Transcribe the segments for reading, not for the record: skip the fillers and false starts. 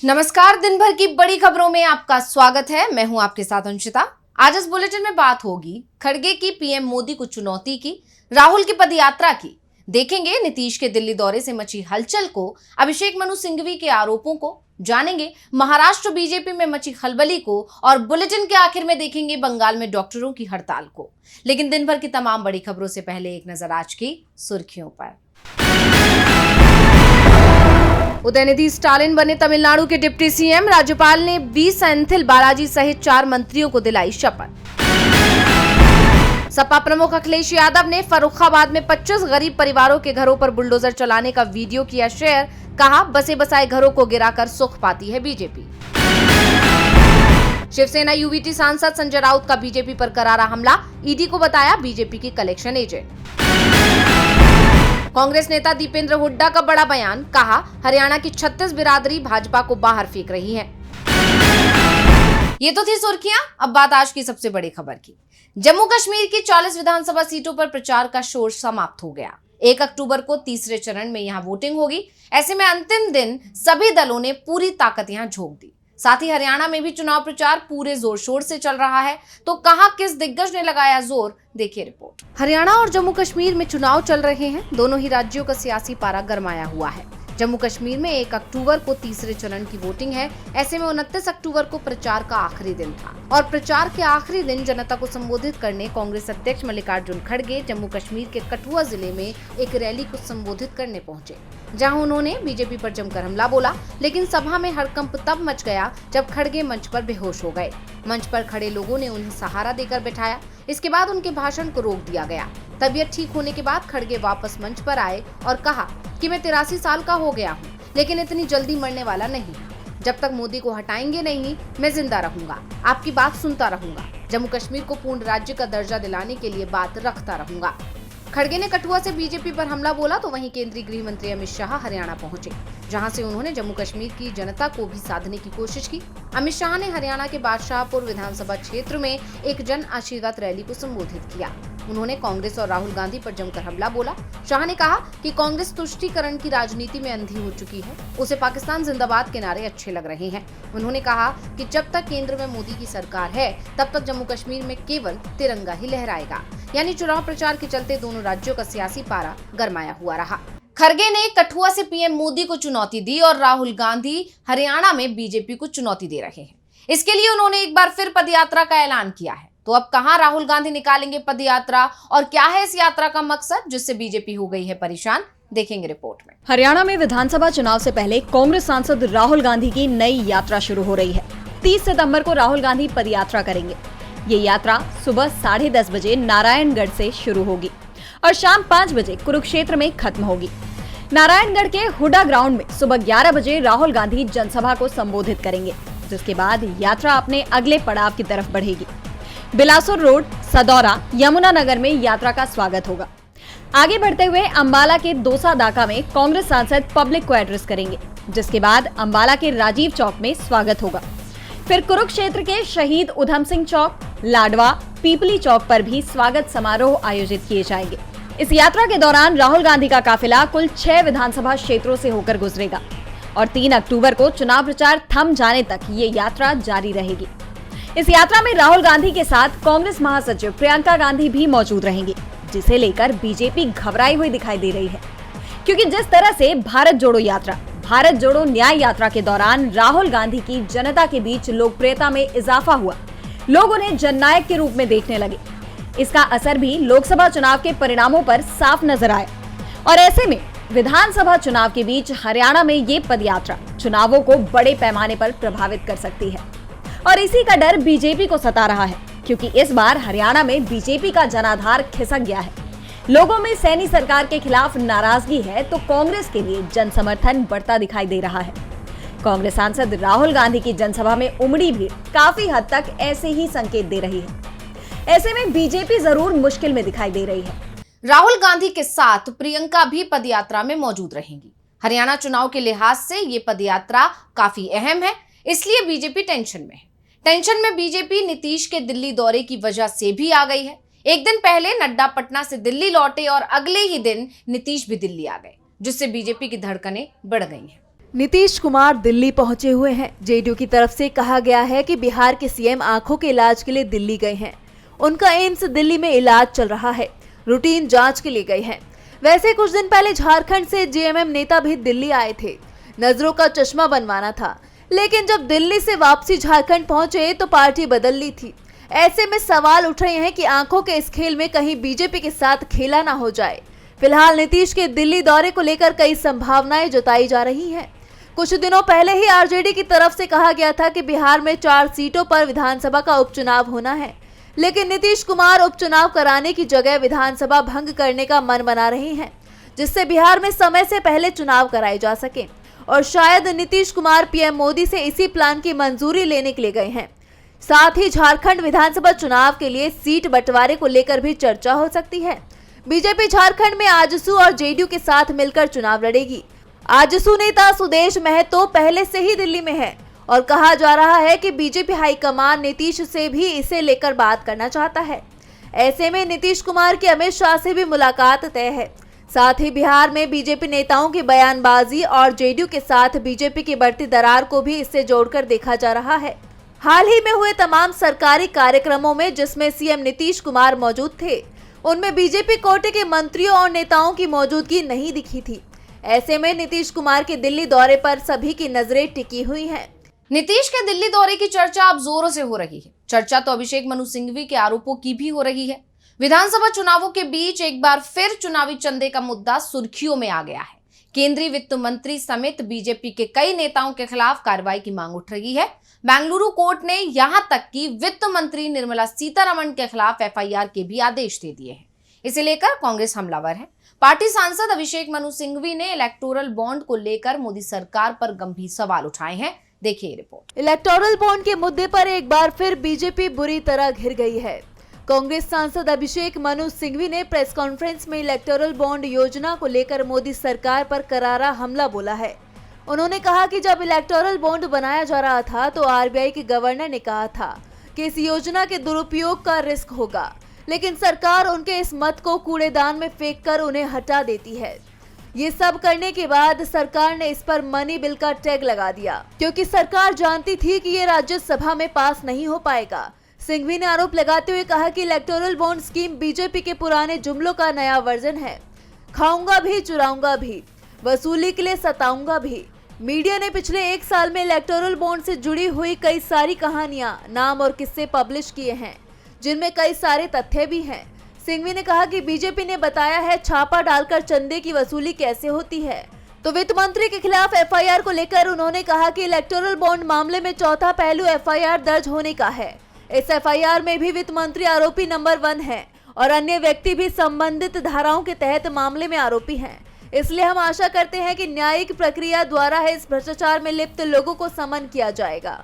नमस्कार, दिन भर की बड़ी खबरों में आपका स्वागत है। मैं हूं आपके साथ अंशिता। आज इस बुलेटिन में बात होगी खड़गे की पीएम मोदी को चुनौती की, राहुल की पदयात्रा की, देखेंगे नीतीश के दिल्ली दौरे से मची हलचल को, अभिषेक मनु सिंघवी के आरोपों को, जानेंगे महाराष्ट्र बीजेपी में मची खलबली को और बुलेटिन के आखिर में देखेंगे बंगाल में डॉक्टरों की हड़ताल को। लेकिन दिन भर की तमाम बड़ी खबरों से पहले एक नजर आज की सुर्खियों पर। उदयनिधि स्टालिन बने तमिलनाडु के डिप्टी सीएम, राज्यपाल ने वी सेंथिल बालाजी सहित 4 मंत्रियों को दिलाई शपथ। सपा प्रमुख अखिलेश यादव ने फर्रुखाबाद में 25 गरीब परिवारों के घरों पर बुलडोजर चलाने का वीडियो किया शेयर, कहा बसे बसाए घरों को गिराकर सुख पाती है बीजेपी। शिवसेना यूवीटी सांसद संजय राउत का बीजेपी पर करारा हमला, ईडी को बताया बीजेपी की कलेक्शन एजेंट। कांग्रेस नेता दीपेंद्र हुड्डा का बड़ा बयान, कहा हरियाणा की 36 बिरादरी भाजपा को बाहर फेंक रही है। ये तो थी सुर्खियां, अब बात आज की सबसे बड़ी खबर की। जम्मू कश्मीर की 40 विधानसभा सीटों पर प्रचार का शोर समाप्त हो गया। 1 अक्टूबर को तीसरे चरण में यहां वोटिंग होगी। ऐसे में अंतिम दिन सभी दलों ने पूरी ताकत यहां झोंक दी। साथ ही हरियाणा में भी चुनाव प्रचार पूरे जोर शोर से चल रहा है। तो कहां किस दिग्गज ने लगाया जोर, देखिए रिपोर्ट। हरियाणा और जम्मू कश्मीर में चुनाव चल रहे हैं। दोनों ही राज्यों का सियासी पारा गरमाया हुआ है। जम्मू कश्मीर में 1 अक्टूबर को तीसरे चरण की वोटिंग है। ऐसे में 29 अक्टूबर को प्रचार का आखिरी दिन था और प्रचार के आखिरी दिन जनता को संबोधित करने कांग्रेस अध्यक्ष मल्लिकार्जुन खड़गे जम्मू कश्मीर के कठुआ जिले में एक रैली को संबोधित करने पहुंचे, जहां उन्होंने बीजेपी पर जमकर हमला बोला। लेकिन सभा में हड़कंप तब मच गया जब खड़गे मंच पर बेहोश हो गए। मंच पर खड़े लोगों ने उन्हें सहारा देकर बैठाया। इसके बाद उनके भाषण को रोक दिया गया। तबीयत ठीक होने के बाद खड़गे वापस मंच पर आए और कहा कि मैं 83 साल का हो गया हूँ, लेकिन इतनी जल्दी मरने वाला नहीं। जब तक मोदी को हटाएंगे नहीं, मैं जिंदा रहूंगा, आपकी बात सुनता रहूंगा, जम्मू कश्मीर को पूर्ण राज्य का दर्जा दिलाने के लिए बात रखता रहूंगा। खड़गे ने कठुआ से बीजेपी पर हमला बोला तो वहीं केंद्रीय गृह मंत्री अमित शाह हरियाणा पहुंचे, जहां से उन्होंने जम्मू कश्मीर की जनता को भी साधने की कोशिश की। अमित शाह ने हरियाणा के बादशाहपुर विधानसभा क्षेत्र में एक जन आशीर्वाद रैली को संबोधित किया। उन्होंने कांग्रेस और राहुल गांधी पर जमकर हमला बोला। शाह ने कहा कि कांग्रेस तुष्टीकरण की राजनीति में अंधी हो चुकी है, उसे पाकिस्तान जिंदाबाद के नारे अच्छे लग रहे हैं। उन्होंने कहा कि जब तक केंद्र में मोदी की सरकार है तब तक जम्मू कश्मीर में केवल तिरंगा ही लहराएगा। यानी चुनाव प्रचार के चलते दोनों राज्यों का सियासी पारा गरमाया हुआ रहा। खड़गे ने कठुआ से पीएम मोदी को चुनौती दी और राहुल गांधी हरियाणा में बीजेपी को चुनौती दे रहे हैं। इसके लिए उन्होंने एक बार फिर पदयात्रा का ऐलान किया है। तो अब कहां राहुल गांधी निकालेंगे पदयात्रा और क्या है इस यात्रा का मकसद, जिससे बीजेपी हो गई है परेशान, देखेंगे रिपोर्ट में। हरियाणा में विधानसभा चुनाव से पहले कांग्रेस सांसद राहुल गांधी की नई यात्रा शुरू हो रही है। 30 सितंबर को राहुल गांधी पदयात्रा करेंगे। ये यात्रा सुबह 10:30 बजे नारायणगढ़ से शुरू होगी और शाम 5 बजे कुरुक्षेत्र में खत्म होगी। नारायणगढ़ के हुडा ग्राउंड में सुबह 11 बजे राहुल गांधी जनसभा को संबोधित करेंगे, जिसके बाद यात्रा अपने अगले पड़ाव की तरफ बढ़ेगी। बिलासपुर रोड, सदौरा, यमुनानगर में यात्रा का स्वागत होगा। आगे बढ़ते हुए अंबाला के दोसा दाका में कांग्रेस सांसद पब्लिक को एड्रेस करेंगे, जिसके बाद अंबाला के राजीव चौक में स्वागत होगा। फिर कुरुक्षेत्र के शहीद उधम सिंह चौक, लाडवा, पीपली चौक पर भी स्वागत समारोह आयोजित किए जाएंगे। इस यात्रा के दौरान राहुल गांधी का काफिला कुल 6 विधानसभा क्षेत्रों से होकर गुजरेगा और 3 अक्टूबर को चुनाव प्रचार थम जाने तक ये यात्रा जारी रहेगी। इस यात्रा में राहुल गांधी के साथ कांग्रेस महासचिव प्रियंका गांधी भी मौजूद रहेंगी, जिसे लेकर बीजेपी घबराई हुई दिखाई दे रही है, क्योंकि जिस तरह से भारत जोड़ो यात्रा, भारत जोड़ो न्याय यात्रा के दौरान राहुल गांधी की जनता के बीच लोकप्रियता में इजाफा हुआ, लोग उन्हें जननायक के रूप में देखने लगे। इसका असर भी लोकसभा चुनाव के परिणामों पर साफ नजर आया और ऐसे में विधानसभा चुनाव के बीच हरियाणा में ये पदयात्रा चुनावों को बड़े पैमाने पर प्रभावित कर सकती है और इसी का डर बीजेपी को सता रहा है, क्योंकि इस बार हरियाणा में बीजेपी का जनाधार खिसक गया है। लोगों में सैनी सरकार के खिलाफ नाराजगी है तो कांग्रेस के लिए जन समर्थन बढ़ता दिखाई दे रहा है। कांग्रेस सांसद राहुल गांधी की जनसभा में उमड़ी भीड़ काफी हद तक ऐसे ही संकेत दे रही है। ऐसे में बीजेपी जरूर मुश्किल में दिखाई दे रही है। राहुल गांधी के साथ प्रियंका भी पदयात्रा में मौजूद रहेंगी। हरियाणा चुनाव के लिहाज से ये पदयात्रा काफी अहम है, इसलिए बीजेपी टेंशन में है। टेंशन में बीजेपी नीतीश के दिल्ली दौरे की वजह से भी आ गई है। एक दिन पहले नड्डा पटना से दिल्ली लौटे और अगले ही दिन नीतीश भी दिल्ली आ गए, जिससे बीजेपी की धड़कनें बढ़ गई हैं। नीतीश कुमार दिल्ली पहुंचे हुए हैं। जेडीयू की तरफ से कहा गया है कि बिहार के सीएम आंखों के इलाज के लिए दिल्ली गए हैं। उनका एम्स दिल्ली में इलाज चल रहा है, रूटीन जांच के लिए गए हैं। वैसे कुछ दिन पहले झारखंड से जेएमएम नेता भी दिल्ली आए थे, नजरों का चश्मा बनवाना था, लेकिन जब दिल्ली से वापसी झारखंड पहुंचे तो पार्टी बदल ली थी। ऐसे में सवाल उठ रहे हैं कि आंखों के इस खेल में कहीं बीजेपी के साथ खेला ना हो जाए। फिलहाल नीतीश के दिल्ली दौरे को लेकर कई संभावनाएं जताई जा रही हैं। कुछ दिनों पहले ही आरजेडी की तरफ से कहा गया था कि बिहार में 4 सीटों पर विधानसभा का उपचुनाव होना है, लेकिन नीतीश कुमार उपचुनाव कराने की जगह विधानसभा भंग करने का मन बना रहे हैं, जिससे बिहार में समय से पहले चुनाव कराए जा सके। और शायद नीतीश कुमार पीएम मोदी से इसी प्लान की मंजूरी लेने के लिए गए हैं। साथ ही झारखंड विधानसभा चुनाव के लिए सीट बंटवारे को लेकर भी चर्चा हो सकती है। बीजेपी झारखंड में आजसू और जेडीयू के साथ मिलकर चुनाव लड़ेगी। आजसू नेता सुदेश महतो पहले से ही दिल्ली में है और कहा जा रहा है कि बीजेपी हाईकमान नीतीश से भी इसे लेकर बात करना चाहता है। ऐसे में नीतीश कुमार की अमित शाह से भी मुलाकात तय है। साथ ही बिहार में बीजेपी नेताओं की बयानबाजी और जेडीयू के साथ बीजेपी की बढ़ती दरार को भी इससे जोड़कर देखा जा रहा है। हाल ही में हुए तमाम सरकारी कार्यक्रमों में जिसमें सीएम नीतीश कुमार मौजूद थे, उनमें बीजेपी कोटे के मंत्रियों और नेताओं की मौजूदगी नहीं दिखी थी। ऐसे में नीतीश कुमार के दिल्ली दौरे पर सभी की नजरें टिकी हुई हैं। नीतीश के दिल्ली दौरे की चर्चा अब जोरों से हो रही है। चर्चा तो अभिषेक मनु सिंघवी के आरोपों की भी हो रही है। विधानसभा चुनावों के बीच एक बार फिर चुनावी चंदे का मुद्दा सुर्खियों में आ गया है। केंद्रीय वित्त मंत्री समेत बीजेपी के कई नेताओं के खिलाफ कार्रवाई की मांग उठ रही है। बेंगलुरु कोर्ट ने यहां तक कि वित्त मंत्री निर्मला सीतारमण के खिलाफ एफआईआर के भी आदेश दे दिए हैं। इसे लेकर कांग्रेस हमलावर है। पार्टी सांसद अभिषेक मनु सिंघवी ने इलेक्टोरल बॉन्ड को लेकर मोदी सरकार पर गंभीर सवाल उठाए हैं। देखिए रिपोर्ट। इलेक्टोरल बॉन्ड के मुद्दे पर एक बार फिर बीजेपी बुरी तरह घिर गई है। कांग्रेस सांसद अभिषेक मनु सिंघवी ने प्रेस कॉन्फ्रेंस में इलेक्टोरल बॉन्ड योजना को लेकर मोदी सरकार पर करारा हमला बोला है। उन्होंने कहा कि जब इलेक्टोरल बॉन्ड बनाया जा रहा था तो आरबीआई के गवर्नर ने कहा था कि इस योजना के दुरुपयोग का रिस्क होगा, लेकिन सरकार उनके इस मत को कूड़ेदान में फेंककर उन्हें हटा देती है। ये सब करने के बाद सरकार ने इस पर मनी बिल का टैग लगा दिया, क्योंकि सरकार जानती थी कि ये राज्यसभा में पास नहीं हो पाएगा। सिंघवी ने आरोप लगाते हुए कहा कि इलेक्टोरल बॉन्ड स्कीम बीजेपी के पुराने जुमलों का नया वर्जन है। खाऊंगा भी, चुराऊंगा भी, वसूली के लिए सताऊंगा भी। मीडिया ने पिछले 1 साल में इलेक्टोरल बॉन्ड से जुड़ी हुई कई सारी कहानियां, नाम और किस्से पब्लिश किए हैं, जिनमें कई सारे तथ्य भी हैं। सिंघवी ने कहा कि बीजेपी ने बताया है छापा डालकर चंदे की वसूली कैसे होती है। तो वित्त मंत्री के खिलाफ एफआईआर को लेकर उन्होंने कहा कि इलेक्टोरल बॉन्ड मामले में चौथा पहलू एफआईआर दर्ज होने का है। इस एफआईआर में भी वित्त मंत्री आरोपी नंबर 1 है और अन्य व्यक्ति भी संबंधित धाराओं के तहत मामले में आरोपी हैं। इसलिए हम आशा करते हैं कि न्यायिक प्रक्रिया द्वारा इस भ्रष्टाचार में लिप्त लोगों को समन किया जाएगा,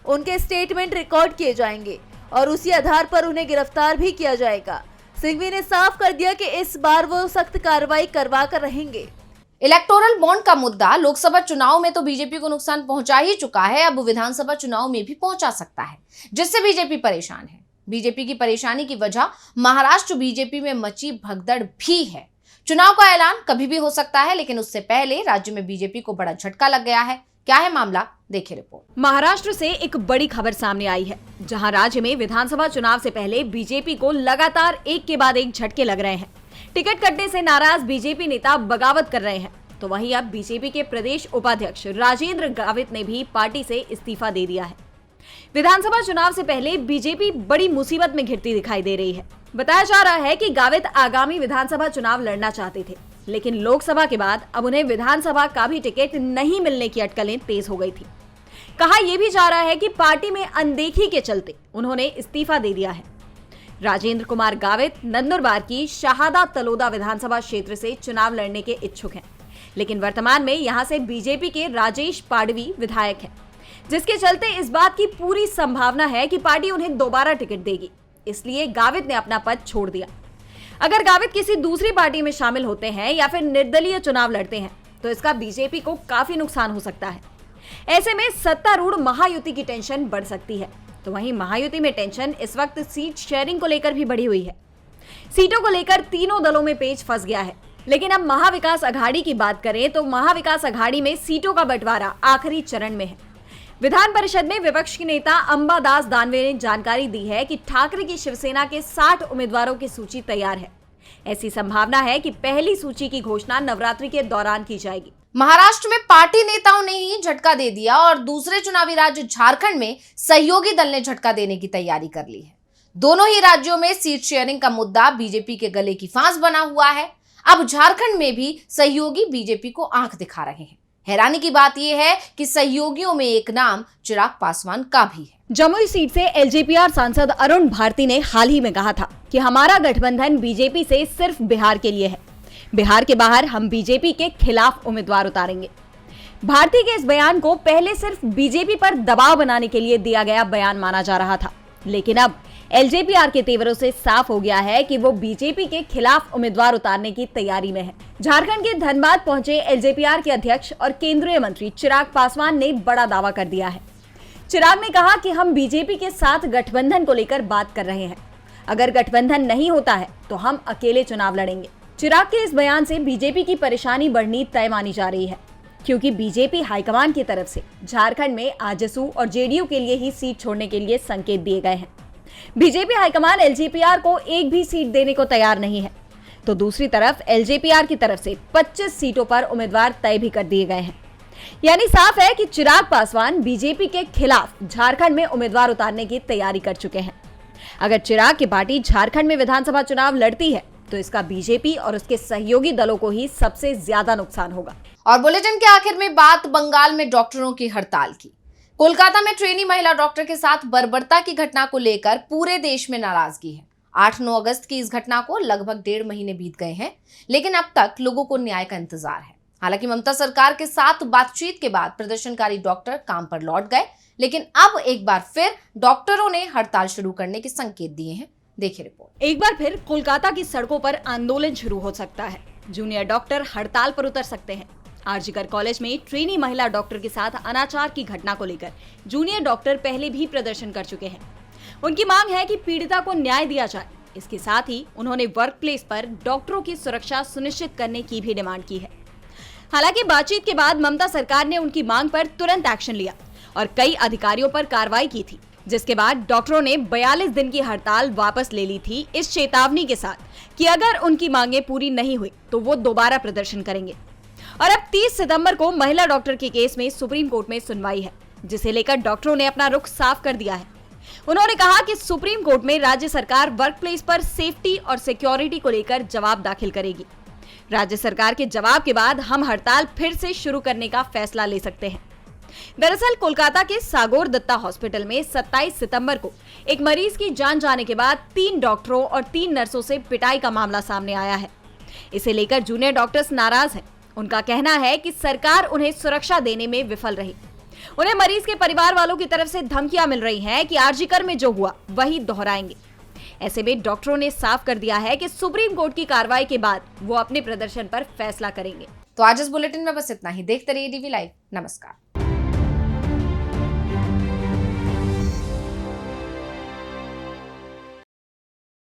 उनके स्टेटमेंट रिकॉर्ड किए जाएंगे और उसी आधार पर उन्हें गिरफ्तार भी किया जाएगा। सिंघवी ने साफ कर दिया कि इस बार वो सख्त कार्रवाई करवा कर रहेंगे। इलेक्टोरल बॉन्ड का मुद्दा लोकसभा चुनाव में तो बीजेपी को नुकसान पहुंचा ही चुका है, अब विधानसभा चुनाव में भी पहुंचा सकता है, जिससे बीजेपी परेशान है। बीजेपी की परेशानी की वजह महाराष्ट्र बीजेपी में मची भगदड़ भी है। चुनाव का ऐलान कभी भी हो सकता है, लेकिन उससे पहले राज्य में बीजेपी को बड़ा झटका लग गया है। क्या है मामला, देखिए रिपोर्ट। महाराष्ट्र से एक बड़ी खबर सामने आई है, जहां राज्य में विधानसभा चुनाव से पहले बीजेपी को लगातार एक के बाद एक झटके लग रहे हैं। टिकट कटने से नाराज बीजेपी नेता बगावत कर रहे हैं, तो वहीं अब बीजेपी के प्रदेश उपाध्यक्ष राजेंद्र गावित ने भी पार्टी से इस्तीफा दे दिया है। विधानसभा चुनाव से पहले बीजेपी बड़ी मुसीबत में घिरती दिखाई दे रही है। बताया जा रहा है कि गावित आगामी विधानसभा चुनाव लड़ना चाहते थे, लेकिन लोकसभा के बाद अब उन्हें विधानसभा का भी टिकट नहीं मिलने की अटकलें तेज हो गई थी। कहा यह भी जा रहा है कि पार्टी में अनदेखी के चलते उन्होंने इस्तीफा दे दिया है। राजेंद्र कुमार गावित नंदुरबार की शाहदा तलोदा विधानसभा क्षेत्र से चुनाव लड़ने के इच्छुक हैं, लेकिन वर्तमान में यहां से बीजेपी के राजेश पाडवी विधायक हैं, जिसके चलते इस बात की पूरी संभावना है कि पार्टी उन्हें दोबारा टिकट देगी। इसलिए गावित ने अपना पद छोड़ दिया। अगर गावित किसी दूसरी पार्टी में शामिल होते हैं या फिर निर्दलीय चुनाव लड़ते हैं तो इसका बीजेपी को काफी नुकसान हो सकता है। ऐसे में सत्तारूढ़ महायुति की टेंशन बढ़ सकती है। तो वहीं महायुति में टेंशन इस वक्त सीट शेयरिंग को लेकर भी बढ़ी हुई है। सीटों को लेकर तीनों दलों में पेच फंस गया है। लेकिन अब महाविकास अघाड़ी की बात करें तो महाविकास अघाड़ी में सीटों का बंटवारा आखिरी चरण में है। विधान परिषद में विपक्ष की नेता अंबादास दानवे ने जानकारी दी है कि ठाकरे की शिवसेना के 60 उम्मीदवारों की सूची तैयार है। ऐसी संभावना है कि पहली सूची की घोषणा नवरात्रि के दौरान की जाएगी। महाराष्ट्र में पार्टी नेताओं ने ही झटका दे दिया और दूसरे चुनावी राज्य झारखंड में सहयोगी दल ने झटका देने की तैयारी कर ली है। दोनों ही राज्यों में सीट शेयरिंग का मुद्दा बीजेपी के गले की फांस बना हुआ है। अब झारखंड में भी सहयोगी बीजेपी को आंख दिखा रहे हैं। हैरानी की बात यह है कि सहयोगियों में एक नाम चिराग पासवान का भी है। जमुई सीट से एलजेपीआर सांसद अरुण भारती ने हाल ही में कहा था कि हमारा गठबंधन बीजेपी से सिर्फ बिहार के लिए है। बिहार के बाहर हम बीजेपी के खिलाफ उम्मीदवार उतारेंगे। भारती के इस बयान को पहले सिर्फ बीजेपी पर दबाव बनाने के लिए दिया गया बयान माना जा रहा था, लेकिन अब एलजेपीआर के तेवरों से साफ हो गया है कि वो बीजेपी के खिलाफ उम्मीदवार उतारने की तैयारी में है। झारखंड के धनबाद पहुंचे एलजेपीआर के अध्यक्ष और केंद्रीय मंत्री चिराग पासवान ने बड़ा दावा कर दिया है। चिराग ने कहा कि हम बीजेपी के साथ गठबंधन को लेकर बात कर रहे हैं। अगर गठबंधन नहीं होता है तो हम अकेले चुनाव लड़ेंगे। चिराग के इस बयान से बीजेपी की परेशानी बढ़नी तय मानी जा रही है, क्योंकि बीजेपी हाईकमान की तरफ से झारखंड में आजसू और जेडीयू के लिए ही सीट छोड़ने के लिए संकेत दिए गए हैं। बीजेपी हाईकमान एलजेपीआर को एक भी सीट देने को तैयार नहीं है, तो दूसरी तरफ एलजेपीआर की तरफ से 25 सीटों पर उम्मीदवार तय भी कर दिए गए हैं। यानी साफ है कि चिराग पासवान बीजेपी के खिलाफ झारखंड में उम्मीदवार उतारने की तैयारी कर चुके हैं। अगर चिराग की पार्टी झारखंड में विधानसभा चुनाव लड़ती है तो इसका बीजेपी और उसके सहयोगी दलों को ही सबसे ज्यादा नुकसान होगा। और बुलेटिन के आखिर में बात बंगाल में डॉक्टरों की हड़ताल की। कोलकाता में ट्रेनी महिला डॉक्टर के साथ बर्बरता की घटना को लेकर पूरे देश में नाराजगी है। 8-9 अगस्त की इस घटना को लगभग 1.5 महीने बीत गए हैं, लेकिन अब तक लोगों को न्याय का इंतजार है। हालांकि ममता सरकार के साथ बातचीत के बाद प्रदर्शनकारी डॉक्टर काम पर लौट गए, लेकिन अब एक बार फिर डॉक्टरों ने हड़ताल शुरू करने के संकेत दिए हैं। देखिए रिपोर्ट। एक बार फिर कोलकाता की सड़कों पर आंदोलन शुरू हो सकता है। जूनियर डॉक्टर हड़ताल पर उतर सकते हैं। आरजीकर कॉलेज में ट्रेनी महिला डॉक्टर के साथ अनाचार की घटना को लेकर जूनियर डॉक्टर पहले भी प्रदर्शन कर चुके हैं। उनकी मांग है कि पीड़िता को न्याय दिया जाए। इसके साथ ही उन्होंने वर्क प्लेस पर डॉक्टरों की सुरक्षा सुनिश्चित करने की भी डिमांड की है। हालांकि बातचीत के बाद ममता सरकार ने उनकी मांग पर तुरंत एक्शन लिया और कई अधिकारियों पर कार्रवाई की थी, जिसके बाद डॉक्टरों ने 42 दिन की हड़ताल वापस ले ली थी, इस चेतावनी के साथ कि अगर उनकी मांगें पूरी नहीं हुई तो वो दोबारा प्रदर्शन करेंगे। और अब 30 सितंबर को महिला डॉक्टर के केस में सुप्रीम कोर्ट में सुनवाई है, जिसे लेकर डॉक्टरों ने अपना रुख साफ कर दिया है। उन्होंने कहा कि सुप्रीम कोर्ट में राज्य सरकार वर्कप्लेस पर सेफ्टी और सिक्योरिटी को लेकर जवाब दाखिल करेगी। राज्य सरकार के जवाब के बाद हम हड़ताल फिर से शुरू करने का फैसला ले सकते हैं। दरअसल कोलकाता के सागोर दत्ता हॉस्पिटल में 27 सितंबर को एक मरीज की जान जाने के बाद 3 डॉक्टरों और 3 नर्सों से पिटाई का मामला सामने आया है। इसे लेकर जूनियर डॉक्टर्स नाराज हैं। उनका कहना है कि सरकार उन्हें सुरक्षा देने में विफल रही। उन्हें मरीज के परिवार वालों की तरफ से धमकियां मिल रही हैं कि आरजीकर में जो हुआ वही दोहराएंगे। ऐसे में डॉक्टरों ने साफ कर दिया है कि सुप्रीम कोर्ट की कार्रवाई के बाद वो अपने प्रदर्शन पर फैसला करेंगे। तो आज इस बुलेटिन में बस इतना ही। देखते रहिए डीवी लाइव। नमस्कार।